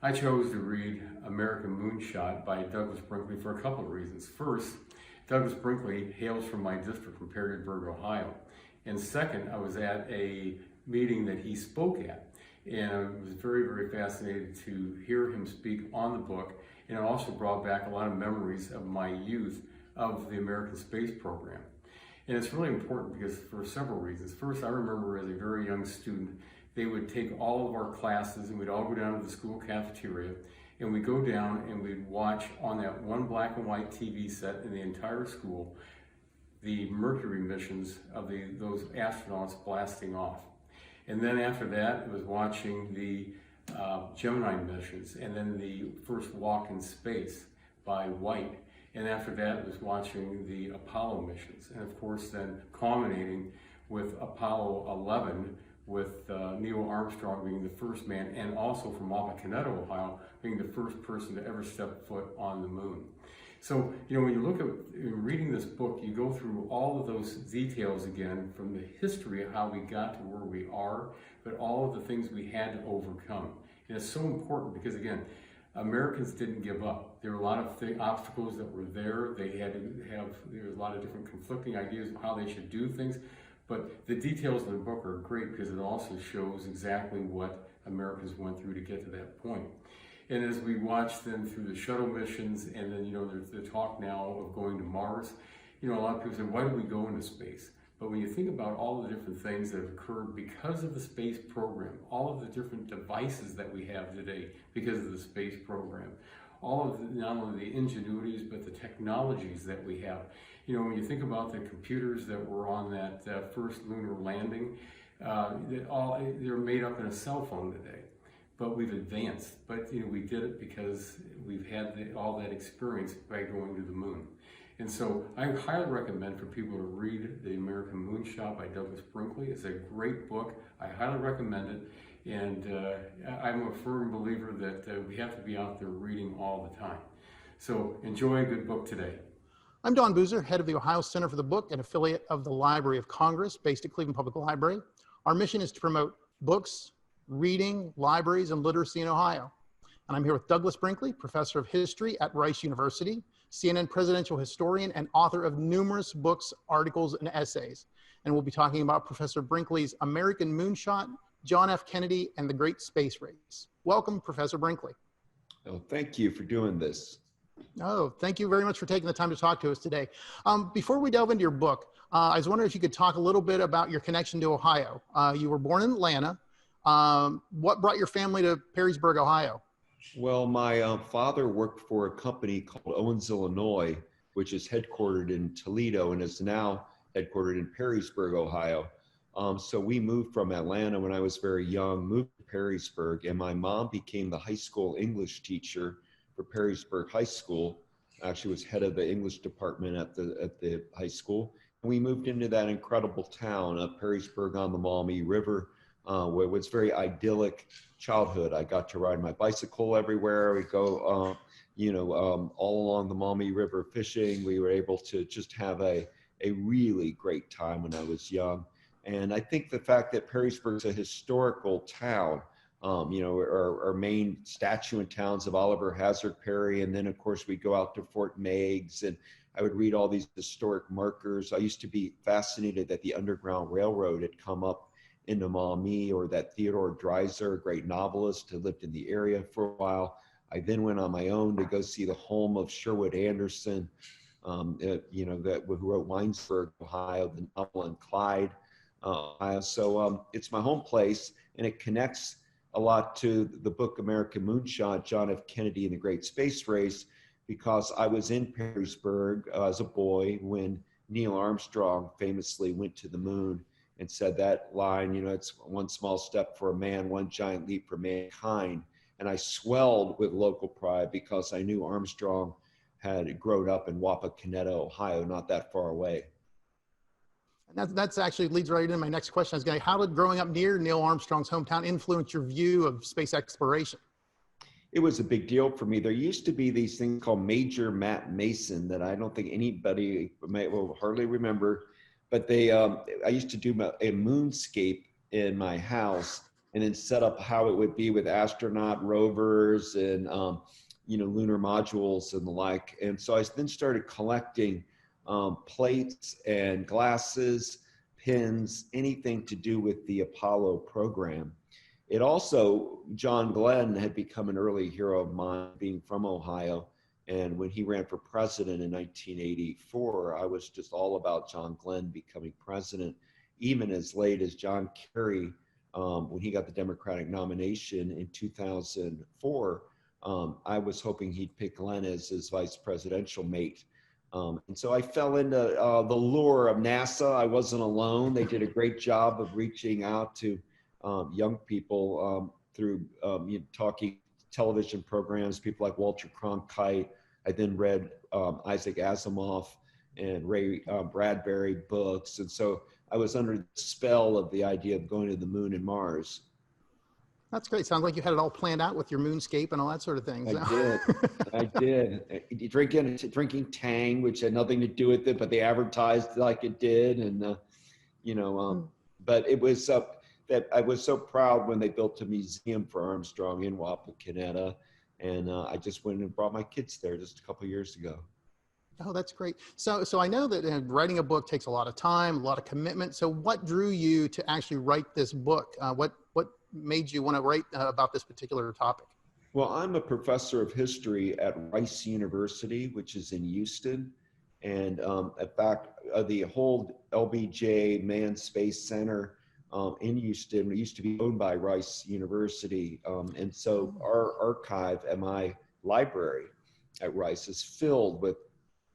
I chose to read American Moonshot by Douglas Brinkley for a couple of reasons. First, Douglas Brinkley hails from my district from Perrysburg, Ohio. And second, I was at a meeting that he spoke at. And I was very, very fascinated to hear him speak on the book. And it also brought back a lot of memories of my youth of the American space program. And it's really important because for several reasons. First, I remember as a very young student, they would take all of our classes and we'd all go down to the school cafeteria and we'd go down and we'd watch on that one black and white TV set in the entire school the Mercury missions of those astronauts blasting off. And then after that, it was watching the Gemini missions and then the first walk in space by White. And after that, it was watching the Apollo missions. And of course, then culminating with Apollo 11 with Neil Armstrong being the first man, and also from Wapakoneta, Ohio, being the first person to ever step foot on the moon. So, when you look at reading this book, you go through all of those details again from the history of how we got to where we are, but all of the things we had to overcome. And it's so important because, again, Americans didn't give up. There were a lot of obstacles that were there. There was a lot of different conflicting ideas of how they should do things. But the details in the book are great because it also shows exactly what Americans went through to get to that point. And as we watch them through the shuttle missions, and then, there's the talk now of going to Mars, a lot of people say, why did we go into space? But when you think about all the different things that have occurred because of the space program, all of the different devices that we have today because of the space program, all of not only the ingenuities, but the technologies that we have. When you think about the computers that were on that first lunar landing, they're made up in a cell phone today. But we've advanced. But we did it because we've had all that experience by going to the moon. And so I highly recommend for people to read The American Moonshot by Douglas Brinkley. It's a great book. I highly recommend it. And I'm a firm believer that we have to be out there reading all the time. So enjoy a good book today. I'm Don Boozer, head of the Ohio Center for the Book and affiliate of the Library of Congress, based at Cleveland Public Library. Our mission is to promote books, reading, libraries, and literacy in Ohio. And I'm here with Douglas Brinkley, professor of history at Rice University, CNN presidential historian, and author of numerous books, articles, and essays. And we'll be talking about Professor Brinkley's American Moonshot, John F. Kennedy, and the Great Space Race. Welcome, Professor Brinkley. Oh, thank you for doing this. Oh, thank you very much for taking the time to talk to us today. Before we delve into your book, I was wondering if you could talk a little bit about your connection to Ohio. You were born in Atlanta. What brought your family to Perrysburg, Ohio? Well, my father worked for a company called Owens, Illinois, which is headquartered in Toledo and is now headquartered in Perrysburg, Ohio. So we moved from Atlanta when I was very young, moved to Perrysburg, and my mom became the high school English teacher for Perrysburg High School. Actually was head of the English department at the high school. And we moved into that incredible town of Perrysburg on the Maumee River, where it was very idyllic childhood. I got to ride my bicycle everywhere. We go, all along the Maumee River fishing. We were able to just have a really great time when I was young. And I think the fact that Perrysburg is a historical town, our main statue and towns of Oliver Hazard Perry. And then of course we go out to Fort Meigs and I would read all these historic markers. I used to be fascinated that the Underground Railroad had come up into Maumee, or that Theodore Dreiser, a great novelist, had lived in the area for a while. I then went on my own to go see the home of Sherwood Anderson, who wrote Winesburg, Ohio, the novel, and Clyde, Ohio. So it's my home place, and it connects a lot to the book American Moonshot, John F. Kennedy and the Great Space Race, because I was in Perrysburg as a boy when Neil Armstrong famously went to the moon and said that line, it's one small step for a man, one giant leap for mankind. And I swelled with local pride because I knew Armstrong had grown up in Wapakoneta, Ohio, not that far away. And that's actually leads right into my next question. I was going, how did growing up near Neil Armstrong's hometown influence your view of space exploration? It was a big deal for me. There used to be these things called Major Matt Mason that I don't think anybody will hardly remember, but I used to do a moonscape in my house, and then set up how it would be with astronaut rovers and, lunar modules and the like. And so I then started collecting plates and glasses, pins, anything to do with the Apollo program. It also, John Glenn had become an early hero of mine, being from Ohio. And when he ran for president in 1984, I was just all about John Glenn becoming president, even as late as John Kerry, when he got the Democratic nomination in 2004. I was hoping he'd pick Glenn as his vice presidential mate. And so I fell into the lure of NASA. I wasn't alone. They did a great job of reaching out to young people through talking television programs, people like Walter Cronkite. I then read Isaac Asimov and Ray Bradbury books. And so I was under the spell of the idea of going to the moon and Mars. That's great. Sounds like you had it all planned out with your moonscape and all that sort of thing. So. I did. Drinking Tang, which had nothing to do with it, but they advertised like it did. And, but it was that I was so proud when they built a museum for Armstrong in Wapakoneta. And I just went and brought my kids there just a couple of years ago. Oh, that's great. So I know that writing a book takes a lot of time, a lot of commitment. So what drew you to actually write this book? What made you want to write about this particular topic? Well, I'm a professor of history at Rice University, which is in Houston. And in fact, the whole LBJ Manned Space Center in Houston used to be owned by Rice University. And so our archive at my library at Rice is filled with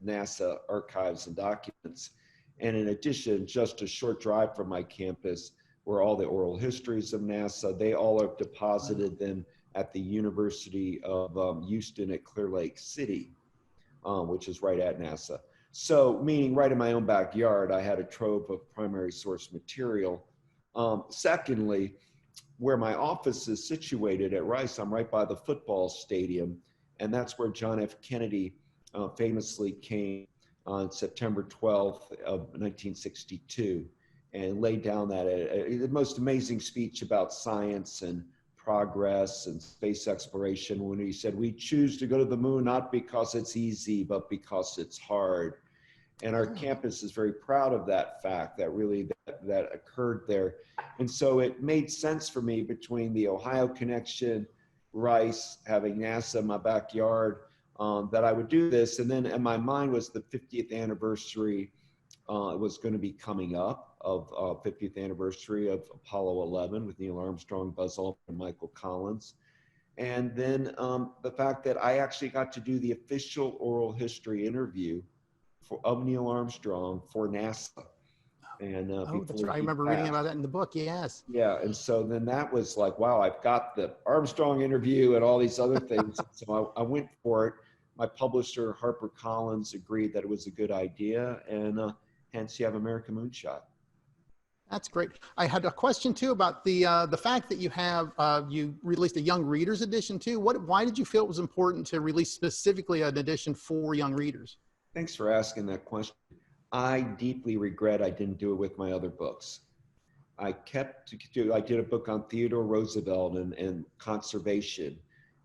NASA archives and documents. And in addition, just a short drive from my campus were all the oral histories of NASA. They all have deposited them at the University of Houston at Clear Lake City, which is right at NASA. So meaning right in my own backyard, I had a trove of primary source material. Secondly, where my office is situated at Rice, I'm right by the football stadium. And that's where John F. Kennedy famously came on September 12th of 1962 and laid down the most amazing speech about science and progress and space exploration, when he said, "We choose to go to the moon not because it's easy, but because it's hard." And our campus is very proud of that fact, that really that occurred there. And so it made sense for me, between the Ohio connection, Rice, having NASA in my backyard, that I would do this. And then in my mind was the 50th anniversary was going to be coming up of 50th anniversary of Apollo 11 with Neil Armstrong, Buzz Aldrin, and Michael Collins. And then the fact that I actually got to do the official oral history interview of Neil Armstrong for NASA. And that's right. I remember reading about that in the book. Yes. Yeah. And so then that was like, wow, I've got the Armstrong interview and all these other things. So I went for it. My publisher, HarperCollins, agreed that it was a good idea. And hence you have American Moonshot. That's great. I had a question too about the fact that you have you released a young readers edition too. Why did you feel it was important to release specifically an edition for young readers? Thanks for asking that question. I deeply regret I didn't do it with my other books. I did a book on Theodore Roosevelt and conservation.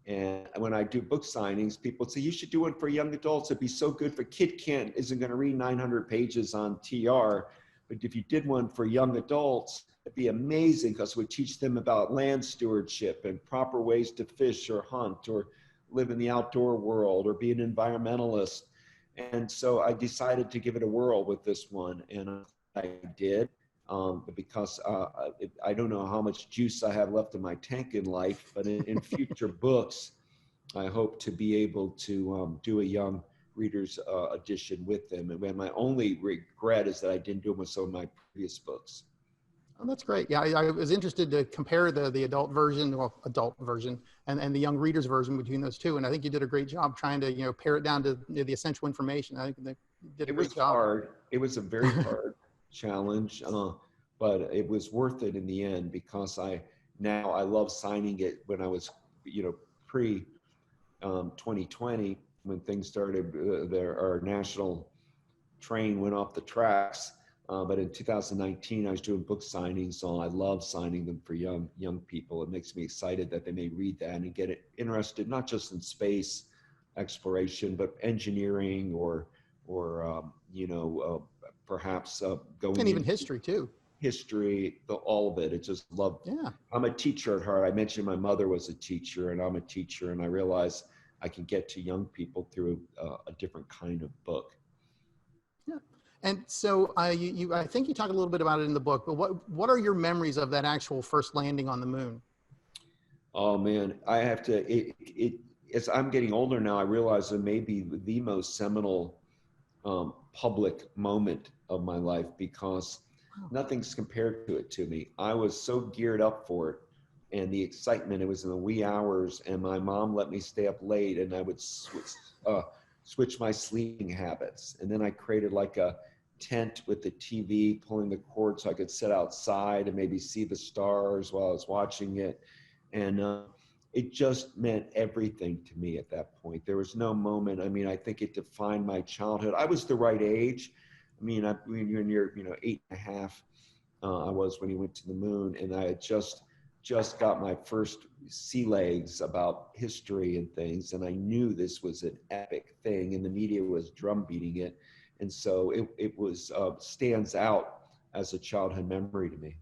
And when I do book signings, people say, you should do one for young adults. It'd be so good for Kid Kent isn't going to read 900 pages on TR. But if you did one for young adults, it'd be amazing, because it would teach them about land stewardship and proper ways to fish or hunt or live in the outdoor world or be an environmentalist. And so I decided to give it a whirl with this one, and I did, because I don't know how much juice I have left in my tank in life, but in future books, I hope to be able to do a young readers edition with them. And my only regret is that I didn't do them with some of my previous books. Oh, that's great. Yeah, I was interested to compare the adult version, and the young readers version between those two. And I think you did a great job trying to, pare it down to the essential information. I think they did a great job. Hard. It was a very hard challenge, but it was worth it in the end, because I love signing it. When I was, pre 2020, when things started, our national train went off the tracks. But in 2019, I was doing book signings, so I love signing them for young people. It makes me excited that they may read that and get interested not just in space exploration, but engineering or perhaps going And even into history too. history, all of it. It just love. Yeah. I'm a teacher at heart. I mentioned my mother was a teacher, and I'm a teacher, and I realize I can get to young people through a different kind of book. Yeah. And so I think you talk a little bit about it in the book, but what are your memories of that actual first landing on the moon? Oh man, I have to. As I'm getting older now, I realize it may be the most seminal public moment of my life because nothing's compared to it to me. I was so geared up for it, and the excitement. It was in the wee hours, and my mom let me stay up late, and I would switch my sleeping habits, and then I created like a tent with the TV, pulling the cord so I could sit outside and maybe see the stars while I was watching it. And it just meant everything to me at that point. There was no moment. I mean, I think it defined my childhood. I was the right age. I mean, when you're 8.5, I was when he went to the moon, and I had just got my first sea legs about history and things, and I knew this was an epic thing, and the media was drumbeating it, and so it was stands out as a childhood memory to me.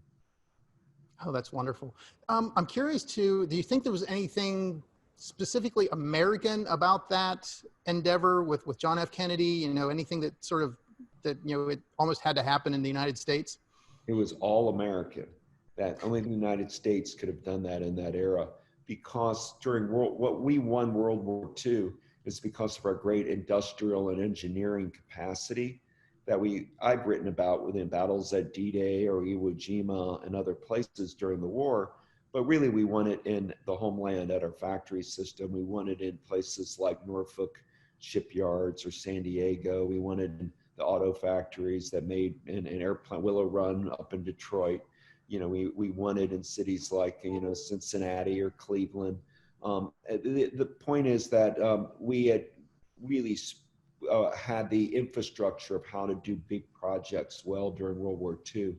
Oh, that's wonderful. I'm curious too, do you think there was anything specifically American about that endeavor with John F. Kennedy, anything that sort of, that, it almost had to happen in the United States? It was all American. That only the United States could have done that in that era, because during what we won World War II is because of our great industrial and engineering capacity that I've written about within battles at D-Day or Iwo Jima and other places during the war. But really, we won it in the homeland at our factory system. We won it in places like Norfolk shipyards or San Diego. We won it in the auto factories that made an airplane, Willow Run up in Detroit. We won it in cities like, Cincinnati or Cleveland. The point is that we had really had the infrastructure of how to do big projects well during World War II.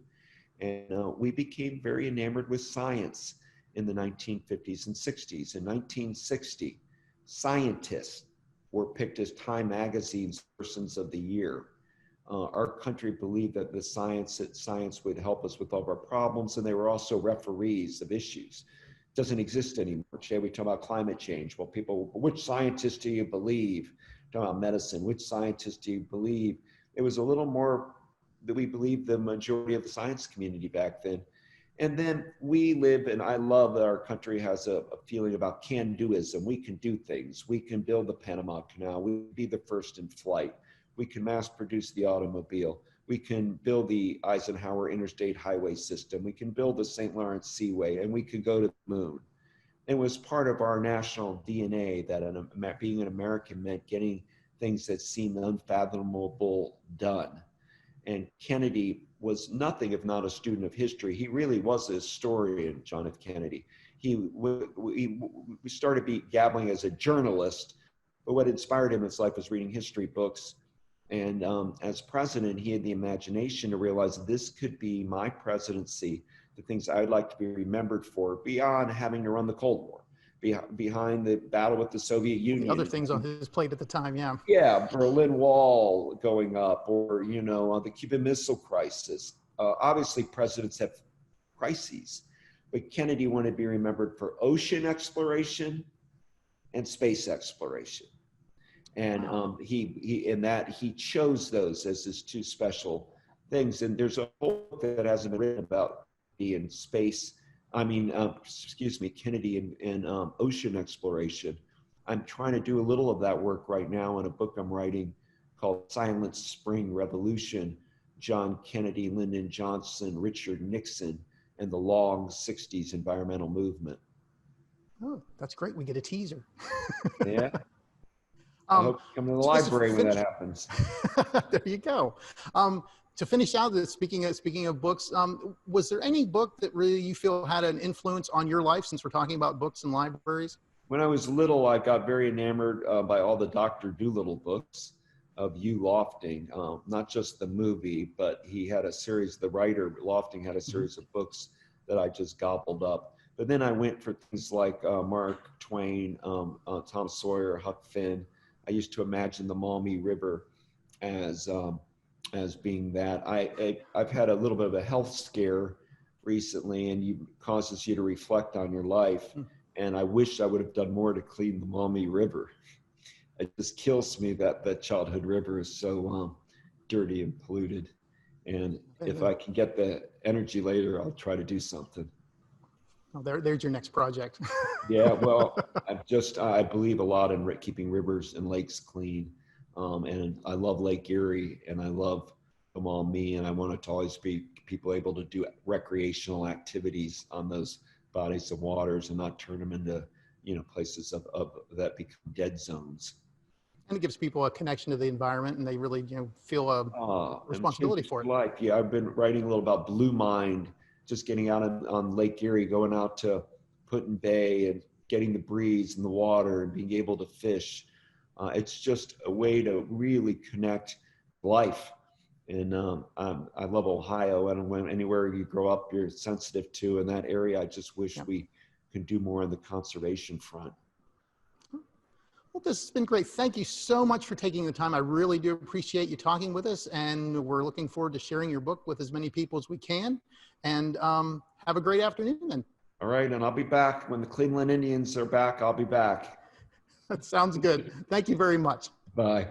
And we became very enamored with science in the 1950s and 60s. In 1960, scientists were picked as Time Magazine's Persons of the Year. Our country believed that science would help us with all of our problems, and they were also referees of issues. It doesn't exist anymore. Today we talk about climate change. Well, which scientists do you believe? Talk about medicine. Which scientists do you believe? It was a little more that we believed the majority of the science community back then. And then we live, and I love that our country has a feeling about can-doism. We can do things. We can build the Panama Canal. We can be the first in flight. We can mass produce the automobile. We can build the Eisenhower Interstate Highway System. We can build the St. Lawrence Seaway, and we could go to the moon. It was part of our national DNA that being an American meant getting things that seemed unfathomable done. And Kennedy was nothing if not a student of history. He really was a historian, John F. Kennedy. We started gabbling as a journalist, but what inspired him in his life was reading history books. And as president, he had the imagination to realize this could be my presidency, the things I'd like to be remembered for beyond having to run the Cold War, behind the battle with the Soviet Union. The other things on his plate at the time, yeah. Yeah, Berlin Wall going up, or, the Cuban Missile Crisis. Obviously, presidents have crises, but Kennedy wanted to be remembered for ocean exploration and space exploration. And he chose those as his two special things. And there's a whole book that hasn't been written about in space. Kennedy and ocean exploration. I'm trying to do a little of that work right now in a book I'm writing called Silent Spring Revolution: John Kennedy, Lyndon Johnson, Richard Nixon, and the long 60s environmental movement. Oh, that's great. We get a teaser. Yeah. I hope you come to the library when that happens. There you go. To finish out, speaking of books, was there any book that really you feel had an influence on your life, since we're talking about books and libraries? When I was little, I got very enamored by all the Dr. Dolittle books. Hugh Lofting, not just the movie, but he had a series, the writer Lofting had a series of books that I just gobbled up. But then I went for things like Mark Twain, Tom Sawyer, Huck Finn. I used to imagine the Maumee River as being that. I've had a little bit of a health scare recently, and it causes you to reflect on your life. And I wish I would have done more to clean the Maumee River. It just kills me that the childhood river is so dirty and polluted. And if I can get the energy later, I'll try to do something. Oh, there's your next project. Yeah, well, I believe a lot in keeping rivers and lakes clean. And I love Lake Erie, and I love the Maumee, and I want it to always be people able to do recreational activities on those bodies of waters and not turn them into, places of that become dead zones. And it gives people a connection to the environment, and they really, feel a responsibility for it. Life. Yeah, I've been writing a little about Blue Mind, just getting out on Lake Erie, going out to Putin Bay and getting the breeze and the water and being able to fish. It's just a way to really connect life. And I love Ohio, and anywhere you grow up, you're sensitive to. In that area, I just wish we can do more on the conservation front. Well, this has been great. Thank you so much for taking the time. I really do appreciate you talking with us, and we're looking forward to sharing your book with as many people as we can. And have a great afternoon then. All right, and I'll be back when the Cleveland Indians are back. I'll be back. That sounds good. Thank you very much. Bye.